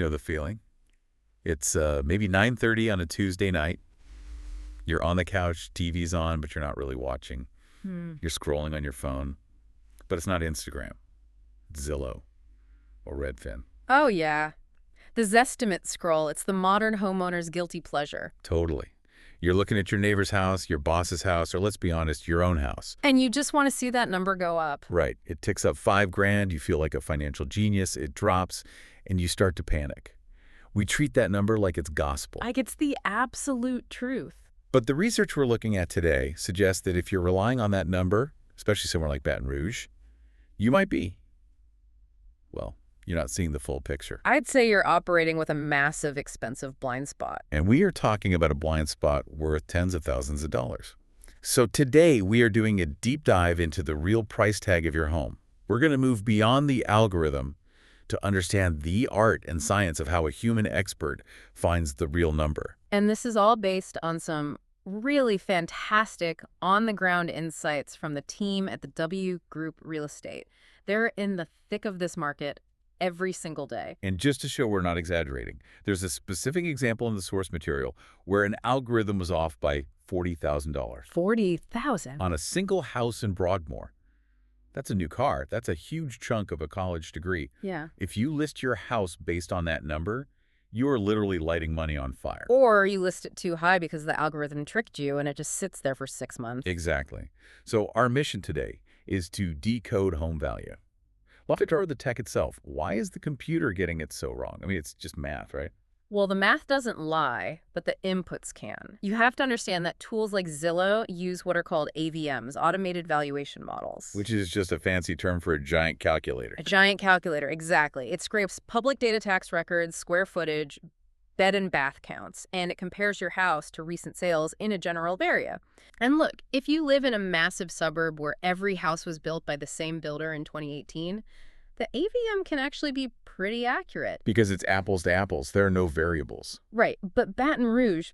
You know the feeling. It's maybe 9:30 on a Tuesday night. You're on the couch, TV's on, but you're not really watching. You're scrolling on your phone. But it's not Instagram. It's Zillow or Redfin. Oh, yeah. The Zestimate scroll. It's the modern homeowner's guilty pleasure. Totally. You're looking at your neighbor's house, your boss's house, or let's be honest, your own house. And you just want to see that number go up. Right. It ticks up $5,000. You feel like a financial genius. It drops, and you start to panic. We treat that number like it's gospel. Like it's the absolute truth. But the research we're looking at today suggests that if you're relying on that number, especially somewhere like Baton Rouge, you might be, well, you're not seeing the full picture. I'd say you're operating with a massive, expensive blind spot. And we are talking about a blind spot worth tens of thousands of dollars. So today we are doing a deep dive into the real price tag of your home. We're going to move beyond the algorithm to understand the art and science of how a human expert finds the real number. And this is all based on some really fantastic on-the-ground insights from the team at the W Group Real Estate. They're in the thick of this market every single day. And just to show we're not exaggerating, there's a specific example in the source material where an algorithm was off by $40,000. $40,000? On a single house in Broadmoor. That's a new car. That's a huge chunk of a college degree. Yeah. If you list your house based on that number, you are literally lighting money on fire. Or you list it too high because the algorithm tricked you and it just sits there for 6 months. Exactly. So our mission today is to decode home value. Let's start with the tech itself. Why is the computer getting it so wrong? I mean, it's just math, right? Well, the math doesn't lie, but the inputs can. You have to understand that tools like Zillow use what are called AVMs, automated valuation models. Which is just a fancy term for a giant calculator. A giant calculator, exactly. It scrapes public data tax records, square footage, bed and bath counts, and it compares your house to recent sales in a general area. And look, if you live in a massive suburb where every house was built by the same builder in 2018, the AVM can actually be pretty accurate. Because it's apples to apples. There are no variables. Right, but Baton Rouge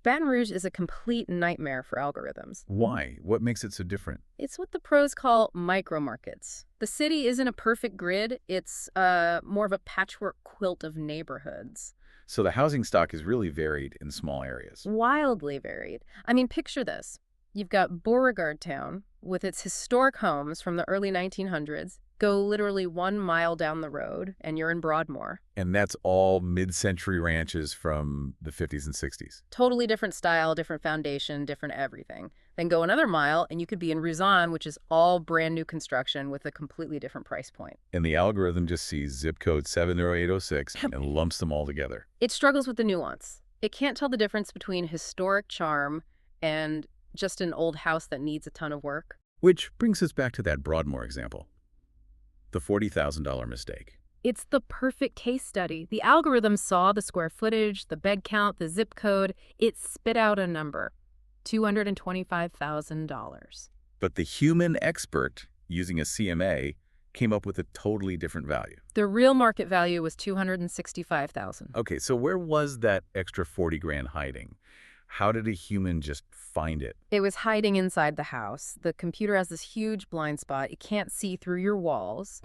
is a complete nightmare for algorithms. Why? What makes it so different? It's what the pros call micro-markets. The city isn't a perfect grid. It's more of a patchwork quilt of neighborhoods. So the housing stock is really varied in small areas. Wildly varied. I mean, picture this. You've got Beauregard Town with its historic homes from the early 1900s. Go literally 1 mile down the road, and you're in Broadmoor. And that's all mid-century ranches from the 50s and 60s. Totally different style, different foundation, different everything. Then go another mile, and you could be in Ruzan, which is all brand new construction with a completely different price point. And the algorithm just sees zip code 70806 and lumps them all together. It struggles with the nuance. It can't tell the difference between historic charm and just an old house that needs a ton of work. Which brings us back to that Broadmoor example. The $40,000 mistake. It's the perfect case study. The algorithm saw the square footage, the bed count, the zip code. It spit out a number, $225,000. But the human expert, using a CMA, came up with a totally different value. The real market value was $265,000. Okay, so where was that extra 40 grand hiding? How did a human just find it? It was hiding inside the house. The computer has this huge blind spot. It can't see through your walls.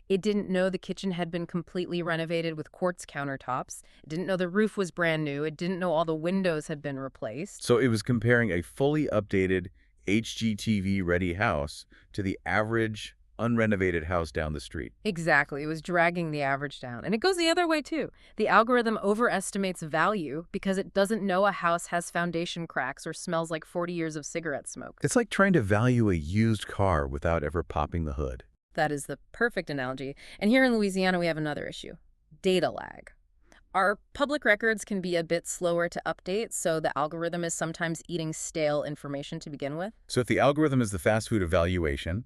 It didn't know the kitchen had been completely renovated with quartz countertops. It didn't know the roof was brand new. It didn't know all the windows had been replaced. So it was comparing a fully updated HGTV-ready house to the average unrenovated house down the street. Exactly. It was dragging the average down. And it goes the other way, too. The algorithm overestimates value because it doesn't know a house has foundation cracks or smells like 40 years of cigarette smoke. It's like trying to value a used car without ever popping the hood. That is the perfect analogy. And here in Louisiana, we have another issue. Data lag. Our public records can be a bit slower to update, so the algorithm is sometimes eating stale information to begin with. So if the algorithm is the fast food of valuation,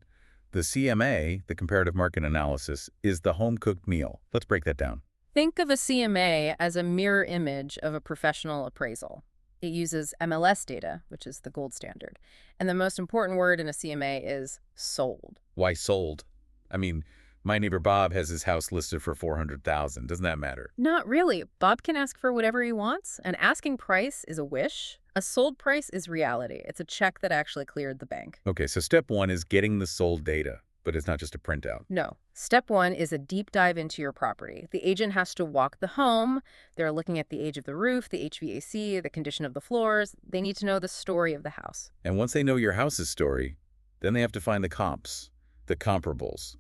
the CMA, the comparative market analysis, is the home-cooked meal. Let's break that down. Think of a CMA as a mirror image of a professional appraisal. It uses MLS data, which is the gold standard. And the most important word in a CMA is sold. Why sold? I mean, my neighbor Bob has his house listed for $400,000. Doesn't that matter? Not really. Bob can ask for whatever he wants. An asking price is a wish. A sold price is reality. It's a check that actually cleared the bank. Okay, so step one is getting the sold data. But it's not just a printout. No. Step one is a deep dive into your property. The agent has to walk the home. They're looking at the age of the roof, the HVAC, the condition of the floors. They need to know the story of the house. And once they know your house's story, then they have to find the comps, the comparables.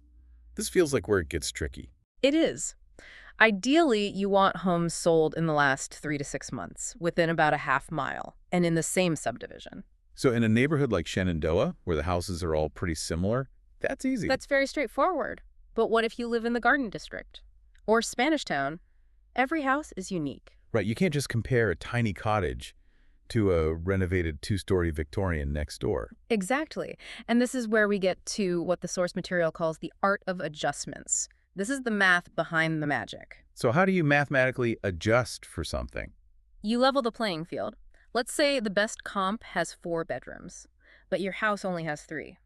This feels like where it gets tricky. It is. Ideally, you want homes sold in the last 3 to 6 months, within about a half mile, and in the same subdivision. So in a neighborhood like Shenandoah, where the houses are all pretty similar, that's easy. That's very straightforward. But what if you live in the Garden District? Or Spanish Town? Every house is unique. Right, you can't just compare a tiny cottage to a renovated 2-story Victorian next door. Exactly. And this is where we get to what the source material calls the art of adjustments. This is the math behind the magic. So how do you mathematically adjust for something? You level the playing field. Let's say the best comp has 4 bedrooms, but your house only has 3.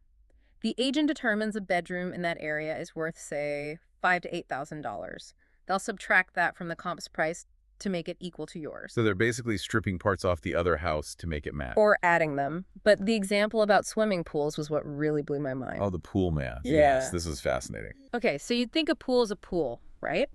The agent determines a bedroom in that area is worth, say, $5,000 to $8,000. They'll subtract that from the comp's price to make it equal to yours. So they're basically stripping parts off the other house to make it match. Or adding them. But the example about swimming pools was what really blew my mind. Oh, the pool math. Yeah. Yes, this is fascinating. Okay, so you'd think a pool is a pool, right?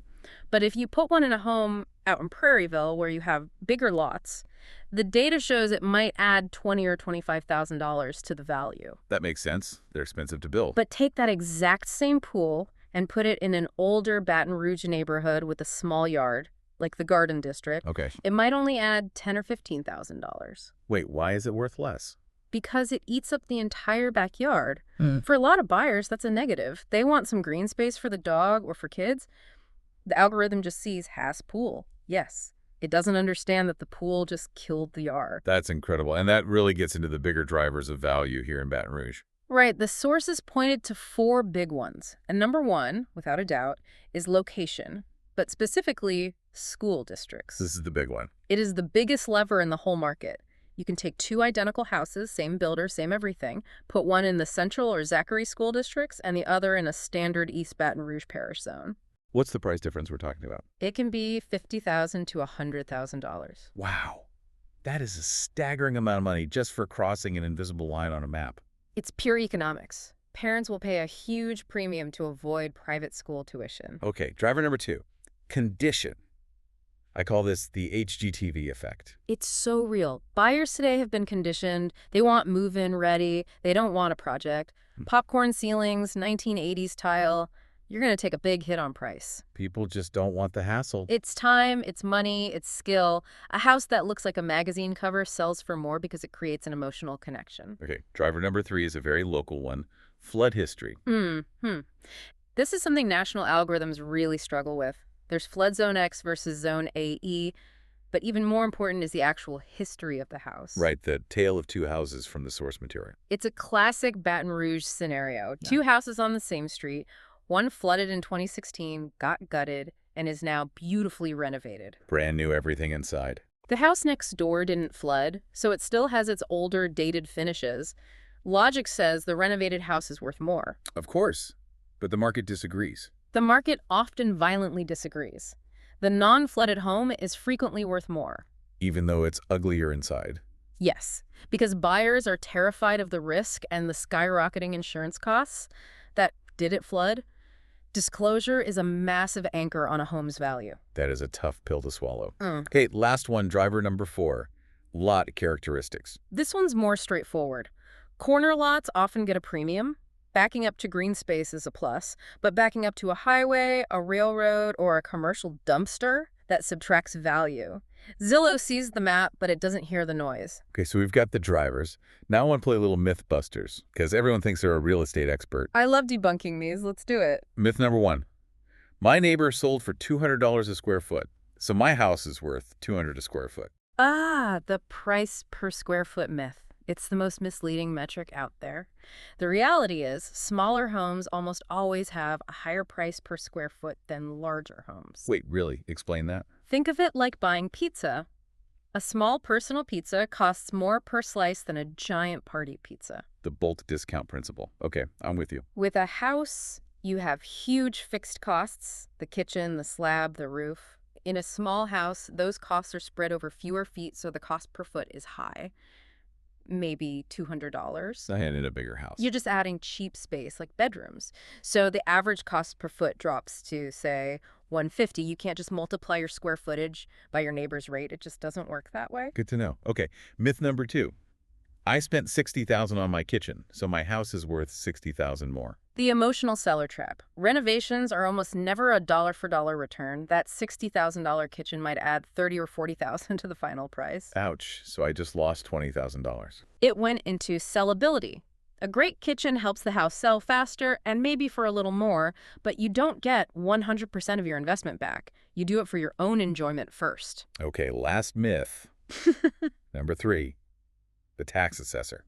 But if you put one in a home out in Prairieville where you have bigger lots, the data shows it might add $20,000 or $25,000 to the value. That makes sense. They're expensive to build. But take that exact same pool and put it in an older Baton Rouge neighborhood with a small yard, like the Garden District. Okay. It might only add $10,000 or $15,000. Wait, why is it worth less? Because it eats up the entire backyard. For a lot of buyers, that's a negative. They want some green space for the dog or for kids. The algorithm just sees has pool. Yes. It doesn't understand that the pool just killed the yard. That's incredible. And that really gets into the bigger drivers of value here in Baton Rouge. Right. The sources pointed to 4 big ones. And number 1, without a doubt, is location, but specifically school districts. This is the big one. It is the biggest lever in the whole market. You can take 2 identical houses, same builder, same everything, put one in the Central or Zachary school districts and the other in a standard East Baton Rouge parish zone. What's the price difference we're talking about? It can be $50,000 to $100,000. Wow. That is a staggering amount of money just for crossing an invisible line on a map. It's pure economics. Parents will pay a huge premium to avoid private school tuition. Okay, driver number 2, condition. I call this the HGTV effect. It's so real. Buyers today have been conditioned. They want move-in ready. They don't want a project. Popcorn ceilings, 1980s tile. You're going to take a big hit on price. People just don't want the hassle. It's time, it's money, it's skill. A house that looks like a magazine cover sells for more because it creates an emotional connection. Okay, driver number 3 is a very local one, flood history. This is something national algorithms really struggle with. There's flood zone X versus zone AE, but even more important is the actual history of the house. Right, the tale of 2 houses from the source material. It's a classic Baton Rouge scenario. 2 houses on the same street. One flooded in 2016, got gutted, and is now beautifully renovated. Brand new everything inside. The house next door didn't flood, so it still has its older, dated finishes. Logic says the renovated house is worth more. Of course, but the market disagrees. The market often violently disagrees. The non-flooded home is frequently worth more. Even though it's uglier inside. Yes, because buyers are terrified of the risk and the skyrocketing insurance costs. That did it flood? Disclosure is a massive anchor on a home's value. That is a tough pill to swallow. Okay, last one, driver number 4, lot characteristics. This one's more straightforward. Corner lots often get a premium. Backing up to green space is a plus, but backing up to a highway, a railroad, or a commercial dumpster, that subtracts value. Zillow sees the map, but it doesn't hear the noise. Okay, so we've got the drivers. Now I want to play a little Mythbusters, because everyone thinks they're a real estate expert. I love debunking these. Let's do it. Myth number 1. My neighbor sold for $200 a square foot, so my house is worth $200 a square foot. Ah, the price per square foot myth. It's the most misleading metric out there. The reality is, smaller homes almost always have a higher price per square foot than larger homes. Wait, really? Explain that? Think of it like buying pizza. A small personal pizza costs more per slice than a giant party pizza. The bulk discount principle. Okay, I'm with you. With a house, you have huge fixed costs, the kitchen, the slab, the roof. In a small house, those costs are spread over fewer feet, so the cost per foot is high. maybe $200. I in a bigger house. You're just adding cheap space like bedrooms. So the average cost per foot drops to, say, $150. You can't just multiply your square footage by your neighbor's rate. It just doesn't work that way. Good to know. Okay, myth number 2. I spent $60,000 on my kitchen, so my house is worth $60,000 more. The emotional seller trap. Renovations are almost never a dollar-for-dollar return. That $60,000 kitchen might add $30,000 or $40,000 to the final price. Ouch, so I just lost $20,000. It went into sellability. A great kitchen helps the house sell faster and maybe for a little more, but you don't get 100% of your investment back. You do it for your own enjoyment first. Okay, last myth. Number 3, the tax assessor.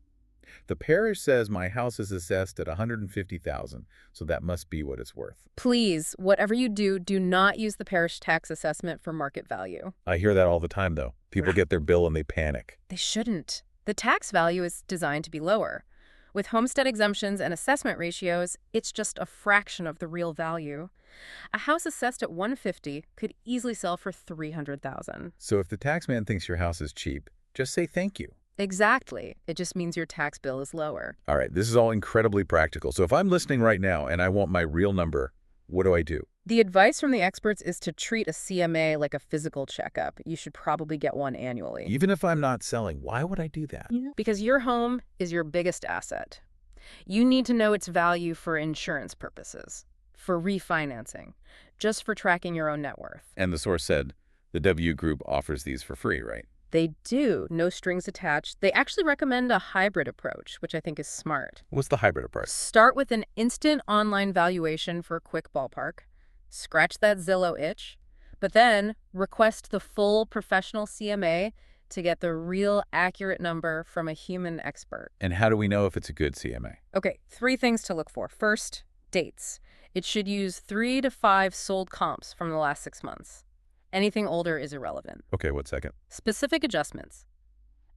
The parish says my house is assessed at $150,000, so that must be what it's worth. Please, whatever you do, do not use the parish tax assessment for market value. I hear that all the time, though. People get their bill and they panic. They shouldn't. The tax value is designed to be lower. With homestead exemptions and assessment ratios, it's just a fraction of the real value. A house assessed at $150,000 could easily sell for $300,000. So if the tax man thinks your house is cheap, just say thank you. Exactly. It just means your tax bill is lower. All right, this is all incredibly practical. So if I'm listening right now and I want my real number, what do I do? The advice from the experts is to treat a CMA like a physical checkup. You should probably get one annually. Even if I'm not selling, why would I do that? Because your home is your biggest asset. You need to know its value for insurance purposes, for refinancing, just for tracking your own net worth. And the source said the W Group offers these for free, right? They do. No strings attached. They actually recommend a hybrid approach, which I think is smart. What's the hybrid approach? Start with an instant online valuation for a quick ballpark. Scratch that Zillow itch. But then request the full professional CMA to get the real accurate number from a human expert. And how do we know if it's a good CMA? Okay, 3 things to look for. First, dates. It should use 3 to 5 sold comps from the last 6 months. Anything older is irrelevant. Okay, what second? Specific adjustments.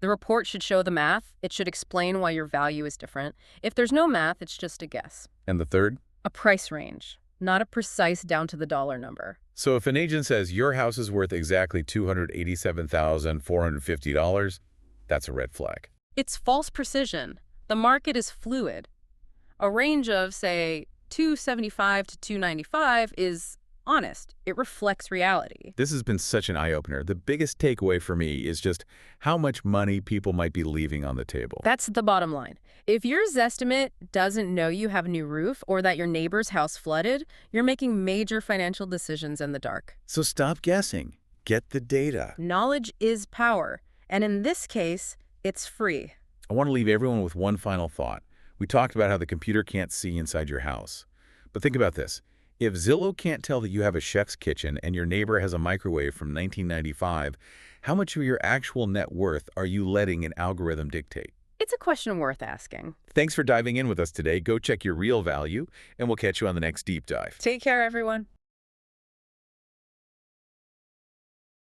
The report should show the math. It should explain why your value is different. If there's no math, it's just a guess. And the third? A price range, not a precise down-to-the-dollar number. So if an agent says your house is worth exactly $287,450, that's a red flag. It's false precision. The market is fluid. A range of, say, $275 to $295 is honest. It reflects reality. This has been such an eye-opener. The biggest takeaway for me is just how much money people might be leaving on the table. That's the bottom line. If your Zestimate doesn't know you have a new roof or that your neighbor's house flooded, you're making major financial decisions in the dark. So stop guessing. Get the data. Knowledge is power, and in this case, it's free. I want to leave everyone with one final thought. We talked about how the computer can't see inside your house. But think about this. If Zillow can't tell that you have a chef's kitchen and your neighbor has a microwave from 1995, how much of your actual net worth are you letting an algorithm dictate? It's a question worth asking. Thanks for diving in with us today. Go check your real value, and we'll catch you on the next deep dive. Take care, everyone.